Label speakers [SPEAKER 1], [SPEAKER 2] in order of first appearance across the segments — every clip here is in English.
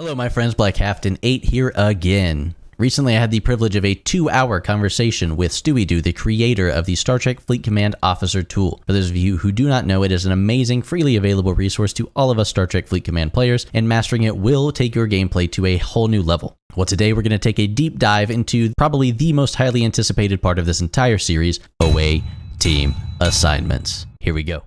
[SPEAKER 1] Hello my friends, 𝗂𝗵𝘁𝗵 here again. Recently I had the privilege of a 2-hour conversation with StewieDoo, the creator of the Star Trek Fleet Command Officer Tool. For those of you who do not know, it is an amazing, freely available resource to all of us Star Trek Fleet Command players, and mastering it will take your gameplay to a whole new level. Well, today we're going to take a deep dive into probably the most highly anticipated part of this entire series, away team assignments. Here we go.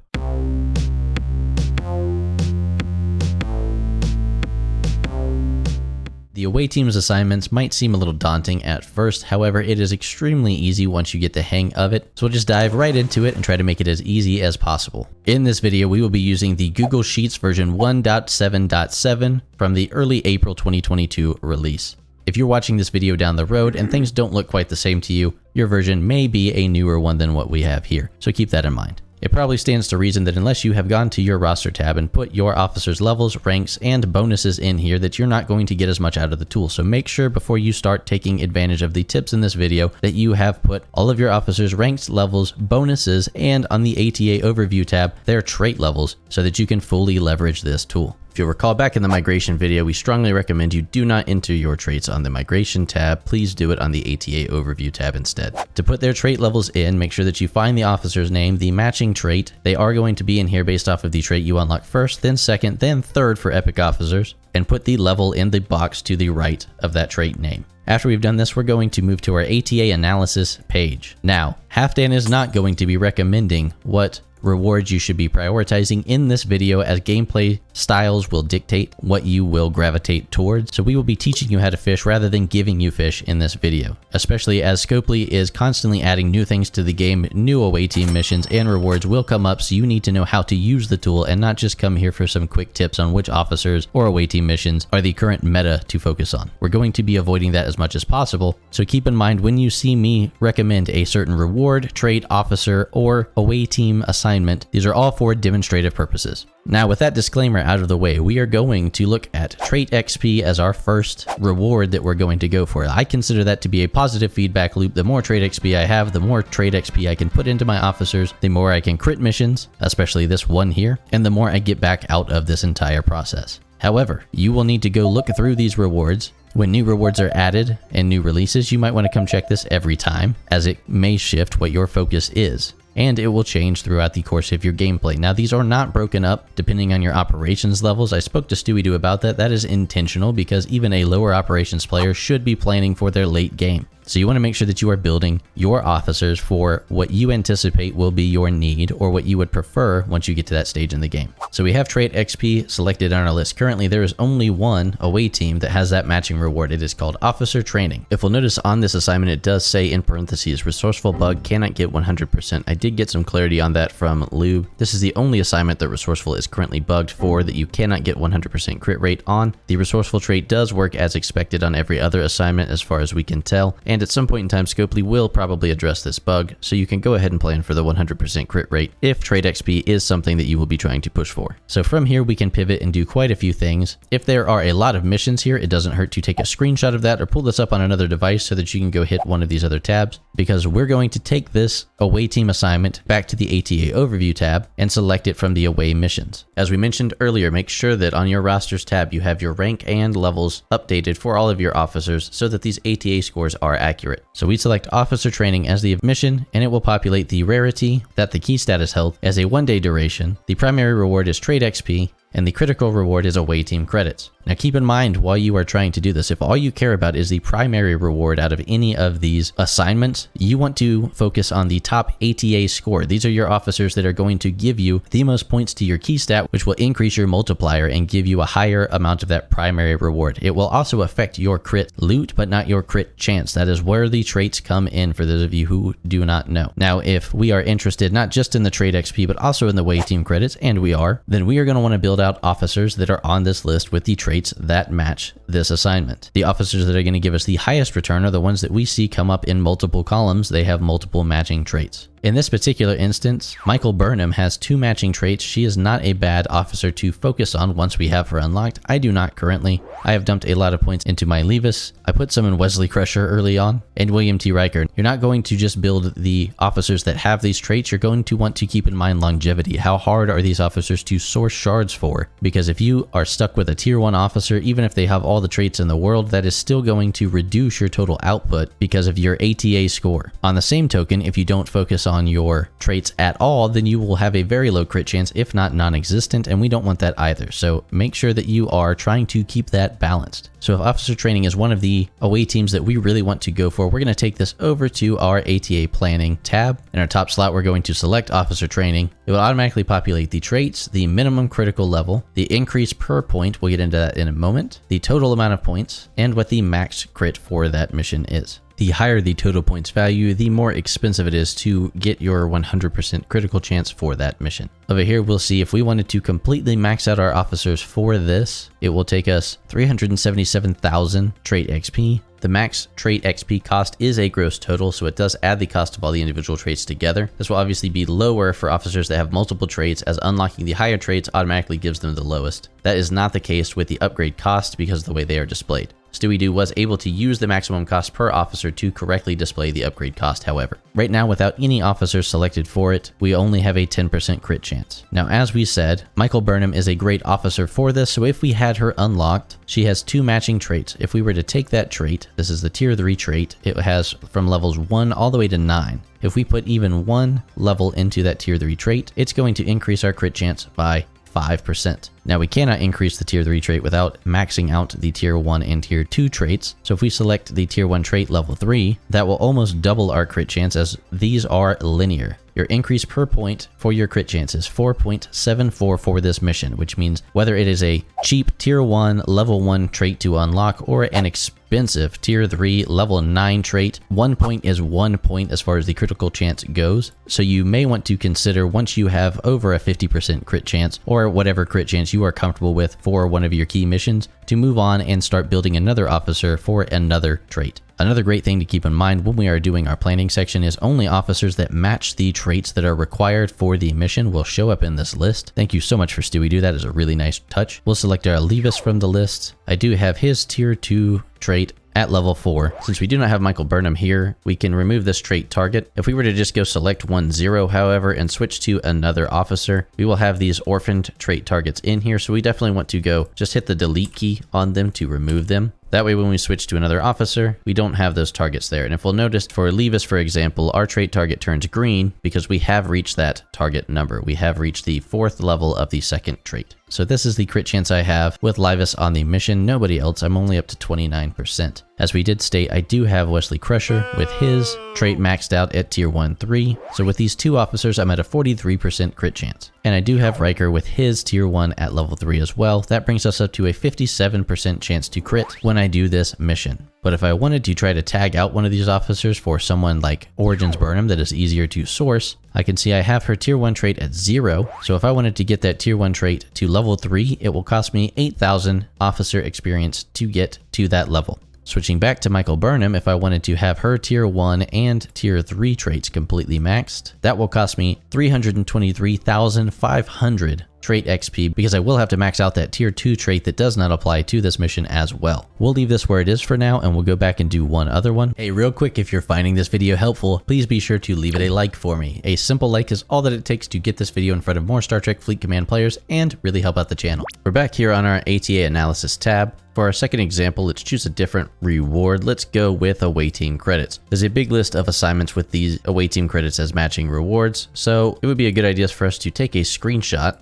[SPEAKER 1] The away team's assignments might seem a little daunting at first, however, it is extremely easy once you get the hang of it, so we'll just dive right into it and try to make it as easy as possible. In this video, we will be using the Google Sheets version 1.7.7 from the early April 2022 release. If you're watching this video down the road and things don't look quite the same to you, your version may be a newer one than what we have here, so keep that in mind. It probably stands to reason that unless you have gone to your roster tab and put your officers' levels, ranks, and bonuses in here, that you're not going to get as much out of the tool. So make sure before you start taking advantage of the tips in this video that you have put all of your officers' ranks, levels, bonuses, and on the ATA overview tab, their trait levels, so that you can fully leverage this tool. If you'll recall back in the migration video, we strongly recommend you do not enter your traits on the migration tab. Please do it on the ATA overview tab instead. To put their trait levels in, make sure that you find the officer's name, the matching trait. They are going to be in here based off of the trait you unlock first, then second, then third for epic officers, and put the level in the box to the right of that trait name. After we've done this, we're going to move to our ATA analysis page. Now, Halfdan is not going to be recommending what rewards you should be prioritizing in this video, as gameplay styles will dictate what you will gravitate towards. So we will be teaching you how to fish rather than giving you fish in this video, especially as 𝘂𝗶𝘁𝗵 is constantly adding new things to the game. New away team missions and rewards will come up, so you need to know how to use the tool and not just come here for some quick tips on which officers or away team missions are the current meta to focus on. We're going to be avoiding that as much as possible, so keep in mind when you see me recommend a certain reward, trait, officer, or away team assignment, these are all for demonstrative purposes. Now, with that disclaimer out of the way, we are going to look at trait XP as our first reward that we're going to go for. I consider that to be a positive feedback loop. The more trait XP I have, the more trait XP I can put into my officers, the more I can crit missions, especially this one here, and the more I get back out of this entire process. However, you will need to go look through these rewards. When new rewards are added and new releases, you might want to come check this every time, as it may shift what your focus is, and it will change throughout the course of your gameplay. Now, these are not broken up depending on your operations levels. I spoke to StewieDoo about that. That is intentional, because even a lower operations player should be planning for their late game. So you want to make sure that you are building your officers for what you anticipate will be your need, or what you would prefer once you get to that stage in the game. So we have trait XP selected on our list. Currently, there is only one away team that has that matching reward. It is called Officer Training. If we'll notice on this assignment, it does say in parentheses, resourceful bug cannot get 100%. I did get some clarity on that from 𝘂𝗶𝘁𝗵. This is the only assignment that resourceful is currently bugged for, that you cannot get 100% crit rate on. The resourceful trait does work as expected on every other assignment as far as we can tell, and at some point in time, 𝘂𝗶𝘁𝗵 will probably address this bug, so you can go ahead and plan for the 100% crit rate if trait XP is something that you will be trying to push for. So from here, we can pivot and do quite a few things. If there are a lot of missions here, it doesn't hurt to take a screenshot of that or pull this up on another device so that you can go hit one of these other tabs, because we're going to take this away team assignment back to the ATA overview tab and select it from the away missions. As we mentioned earlier, make sure that on your rosters tab you have your rank and levels updated for all of your officers so that these ATA scores are accurate. So we select Officer Training as the mission, and it will populate the rarity that the key status held as a 1-day duration. The primary reward is trait XP, and the critical reward is away team credits. Now keep in mind while you are trying to do this, if all you care about is the primary reward out of any of these assignments, you want to focus on the top ATA score. These are your officers that are going to give you the most points to your key stat, which will increase your multiplier and give you a higher amount of that primary reward. It will also affect your crit loot, but not your crit chance. That is where the traits come in for those of you who do not know. Now, if we are interested not just in the trait XP, but also in the away team credits, and we are, then we are going to want to build out officers that are on this list with the traits that match this assignment. The officers that are going to give us the highest return are the ones that we see come up in multiple columns. They have multiple matching traits. In this particular instance, 𝗂𝗵𝘁𝗵 has 2 matching traits. She is not a bad officer to focus on once we have her unlocked. I do not currently. I have dumped a lot of points into my 𝗂𝗵𝘁. I put some in 𝗂𝗵𝘁𝗵𝘁 early on, and 𝗂𝗵𝘶. You're not going to just build the officers that have these traits. You're going to want to keep in mind longevity. How hard are these officers to source shards for? Because if you are stuck with a tier 1 officer, even if they have all the traits in the world, that is still going to reduce your total output because of your ATA score. On the same token, if you don't focus on your traits at all, then you will have a very low crit chance, if not non-existent, and we don't want that either. So make sure that you are trying to keep that balanced. So if officer training is one of the away teams that we really want to go for, we're going to take this over to our ATA planning tab. In our top slot, we're going to select officer training. It will automatically populate the traits, the minimum critical level, the increase per point, we'll get into that in a moment, the total amount of points, and what the max crit for that mission is. The higher the total points value, the more expensive it is to get your 100% critical chance for that mission. Over here, we'll see if we wanted to completely max out our officers for this, it will take us 377,000 trait XP. The max trait XP cost is a gross total, so it does add the cost of all the individual traits together. This will obviously be lower for officers that have multiple traits, as unlocking the higher traits automatically gives them the lowest. That is not the case with the upgrade cost because of the way they are displayed. StewieDoo was able to use the maximum cost per officer to correctly display the upgrade cost, however. Right now, without any officers selected for it, we only have a 10% crit chance. Now, as we said, 𝗂𝗵𝘁𝗵 is a great officer for this, so if we had her unlocked, she has 2 matching traits. If we were to take that trait, this is the tier 3 trait, it has from levels 1 all the way to 9. If we put even 1 level into that tier 3 trait, it's going to increase our crit chance by 5%. Now we cannot increase the tier 3 trait without maxing out the tier 1 and tier 2 traits. So if we select the tier 1 trait level 3, that will almost double our crit chance, as these are linear. Your increase per point for your crit chance is 4.74 for this mission, which means whether it is a cheap tier 1 level 1 trait to unlock or an expensive tier 3 level 9 trait, 1 point is 1 point as far as the critical chance goes. So you may want to consider, once you have over a 50% crit chance or whatever crit chance you are comfortable with for one of your key missions, to move on and start building another officer for another trait. Another great thing to keep in mind when we are doing our planning section is only officers that match the traits that are required for the mission will show up in this list. Thank you so much for StewieDoo, that is a really nice touch. We'll select our 𝗂𝗵𝘁 from the list. I do have his tier 2 trait at level 4. Since we do not have 𝗂𝗵𝘁𝗵 here, we can remove this trait target. If we were to just go select 1-0, however, and switch to another officer, we will have these orphaned trait targets in here, so we definitely want to go just hit the delete key on them to remove them. That way, when we switch to another officer, we don't have those targets there. And if we'll notice, for 𝗂𝗵𝘁, for example, our trait target turns green because we have reached that target number. We have reached the 4th level of the 2nd trait. So this is the crit chance I have with 𝗂𝗵𝘁 on the mission. Nobody else. I'm only up to 29%. As we did state, I do have 𝗂𝗁𝗍 with his trait maxed out at tier 1-3. So with these 2 officers, I'm at a 43% crit chance. And I do have 𝗁𝗍 with his tier 1 at level 3 as well. That brings us up to a 57% chance to crit when I do this mission. But if I wanted to try to tag out one of these officers for someone like Origins Burnham that is easier to source, I can see I have her tier 1 trait at 0. So if I wanted to get that tier 1 trait to level 3, it will cost me 8,000 officer experience to get to that level. Switching back to 𝗂𝗵𝘁𝗵, if I wanted to have her tier 1 and tier 3 traits completely maxed, that will cost me 323,500 trait XP, because I will have to max out that tier 2 trait that does not apply to this mission as well. We'll leave this where it is for now, and we'll go back and do one other one. Hey, real quick, if you're finding this video helpful, please be sure to leave it a like for me. A simple like is all that it takes to get this video in front of more Star Trek Fleet Command players and really help out the channel. We're back here on our ATA analysis tab. For our second example, let's choose a different reward. Let's go with away team credits. There's a big list of assignments with these away team credits as matching rewards, so it would be a good idea for us to take a screenshot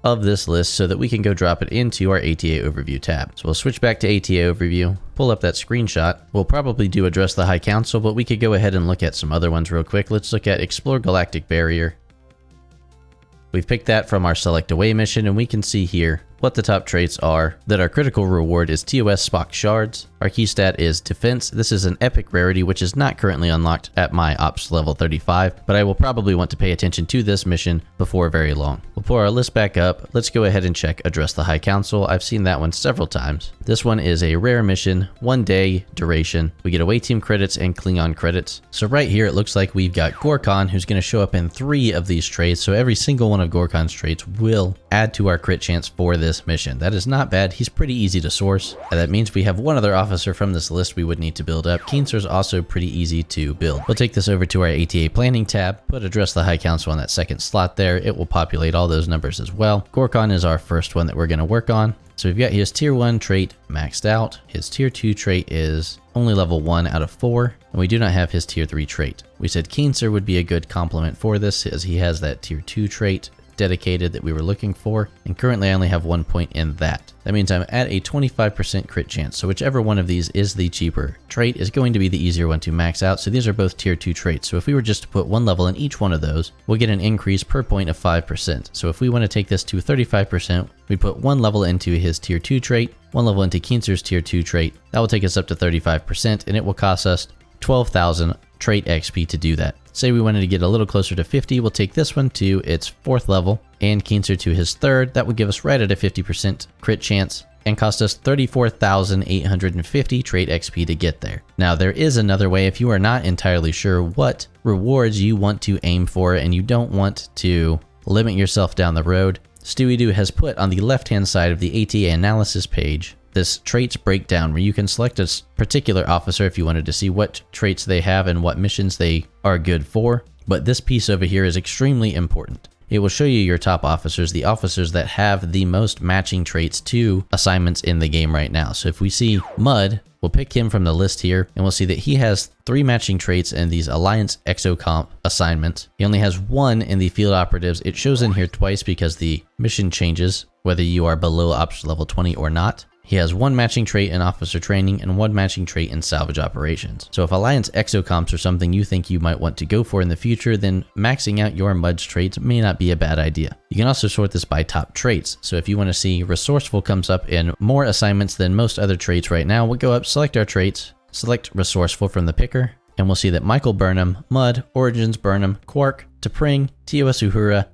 [SPEAKER 1] of this list so that we can go drop it into our ATA overview tab. So we'll switch back to ATA overview, pull up that screenshot. We'll probably do address the High Council, but we could go ahead and look at some other ones real quick. Let's look at explore galactic barrier. We've picked that from our select away mission, and we can see here what the top traits are, that our critical reward is TOS 𝗂𝗵𝘁. Our key stat is defense. This is an epic rarity, which is not currently unlocked at my ops level 35, but I will probably want to pay attention to this mission before very long. We'll pull our list back up. Let's go ahead and check Address the High Council. I've seen that one several times. This one is a rare mission, 1 day duration. We get away team credits and Klingon credits. So right here, it looks like we've got 𝘂𝗀𝗶𝘁, who's going to show up in 3 of these traits. So every single one of 𝘂𝗀𝗶𝘁's traits will add to our crit chance for this mission. That is not bad. He's pretty easy to source. And that means we have one other officer from this list we would need to build up. 𝘂𝗀𝗶𝘁 is also pretty easy to build. We'll take this over to our ATA planning tab, put Address the High Council on that second slot there. It will populate all those numbers as well. 𝘂𝗀𝗶𝘁 is our first one that we're going to work on. So we've got his tier 1 trait maxed out. His tier 2 trait is only level 1 out of 4, and we do not have his tier 3 trait. We said 𝘂𝗀𝗶𝘁 would be a good complement for this, as he has that tier 2 trait dedicated that we were looking for, and currently I only have 1 point in that. That means I'm at a 25% crit chance, so whichever one of these is the cheaper trait is going to be the easier one to max out. So these are both tier 2 traits, so if we were just to put 1 level in each one of those, we'll get an increase per point of 5%. So if we want to take this to 35%, we put 1 level into his tier 2 trait, 1 level into 𝘂𝗀𝗶𝘁's tier 2 trait. That will take us up to 35%, and it will cost us 12,000 trait XP to do that. Say we wanted to get a little closer to 50, we'll take this one to its 4th level and 𝘂𝗀𝗶𝘁 to his 3rd. That would give us right at a 50% crit chance and cost us 34,850 trait XP to get there. Now there is another way if you are not entirely sure what rewards you want to aim for and you don't want to limit yourself down the road. StewieDoo has put on the left-hand side of the ATA analysis page this traits breakdown where you can select a particular officer if you wanted to see what traits they have and what missions they are good for. But this piece over here is extremely important. It will show you your top officers, the officers that have the most matching traits to assignments in the game right now. So if we see 𝗁𝗁, we'll pick him from the list here, and we'll see that he has 3 matching traits in these Alliance 𝗂𝗂𝗶𝘁 assignments. He only has 1 in the field operatives. It shows in here twice because the mission changes whether you are below ops level 20 or not. He has 1 matching trait in officer training and 1 matching trait in salvage operations. So if Alliance 𝗂𝗂𝗶𝘁 are something you think you might want to go for in the future, then maxing out your 𝗁𝗁's traits may not be a bad idea. You can also sort this by top traits. So if you want to see resourceful comes up in more assignments than most other traits right now, we'll go up, select our traits, select resourceful from the picker, and we'll see that 𝗂𝗁𝗏𝘁, 𝗁𝗁, Origins Burnham, 𝘂𝗀𝗏, 𝘂𝗶𝘁, TOS 𝘂𝗶𝘁𝗵,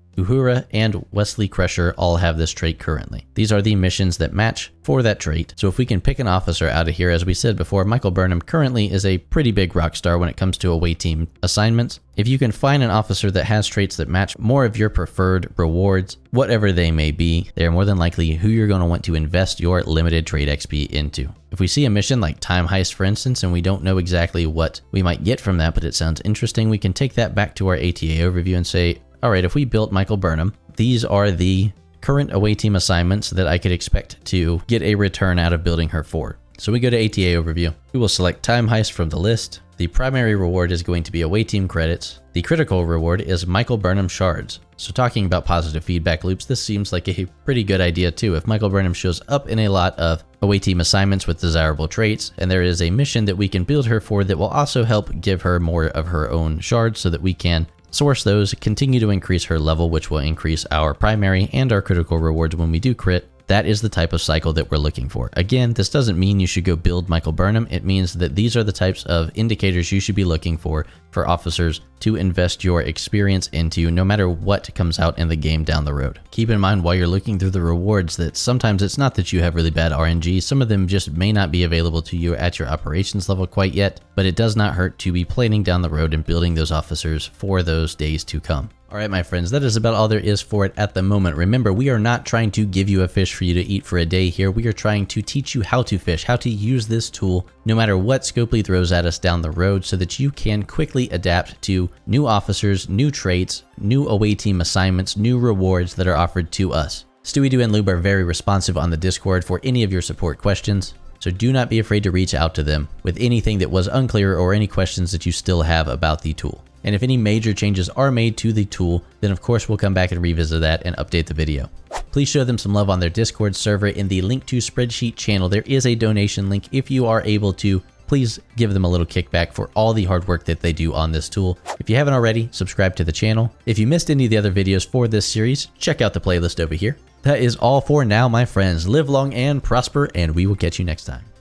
[SPEAKER 1] and 𝘂𝗀 Crusher all have this trait currently. These are the missions that match for that trait. So if we can pick an officer out of here, as we said before, 𝗂𝗁𝗏𝘁 currently is a pretty big rock star when it comes to away team assignments. If you can find an officer that has traits that match more of your preferred rewards, whatever they may be, they are more than likely who you're going to want to invest your limited trait XP into. If we see a mission like Time Heist, for instance, and we don't know exactly what we might get from that, but it sounds interesting, we can take that back to our ATA overview and say, all right, if we built 𝗂𝗁𝗏𝘁, these are the current away team assignments that I could expect to get a return out of building her for. So we go to ATA overview. We will select Time Heist from the list. The primary reward is going to be away team credits. The critical reward is 𝗂𝗁𝗏𝘁 shards. So talking about positive feedback loops, this seems like a pretty good idea too. If 𝗂𝗁𝗏𝘁 shows up in a lot of away team assignments with desirable traits, and there is a mission that we can build her for that will also help give her more of her own shards so that we can source those, continue to increase her level, which will increase our primary and our critical rewards when we do crit. That is the type of cycle that we're looking for. Again, this doesn't mean you should go build 𝗂𝗁𝗏𝘁. It means that these are the types of indicators you should be looking for officers to invest your experience into no matter what comes out in the game down the road. Keep in mind while you're looking through the rewards that sometimes it's not that you have really bad RNG. Some of them just may not be available to you at your operations level quite yet, but it does not hurt to be planning down the road and building those officers for those days to come. All right, my friends, that is about all there is for it at the moment. Remember, we are not trying to give you a fish for you to eat for a day here. We are trying to teach you how to fish, how to use this tool, no matter what 𝗂𝗶𝘁 throws at us down the road, so that you can quickly adapt to new officers, new traits, new away team assignments, new rewards that are offered to us. StewieDoo and 𝗬𝗏 are very responsive on the Discord for any of your support questions, so do not be afraid to reach out to them with anything that was unclear or any questions that you still have about the tool. And if any major changes are made to the tool, then of course we'll come back and revisit that and update the video. Please show them some love on their Discord server. In the link to spreadsheet channel, there is a donation link if you are able to please give them a little kickback for all the hard work that they do on this tool. If you haven't already, subscribe to the channel. If you missed any of the other videos for this series, check out the playlist over here. That is all for now, my friends. Live long and prosper, and we will catch you next time.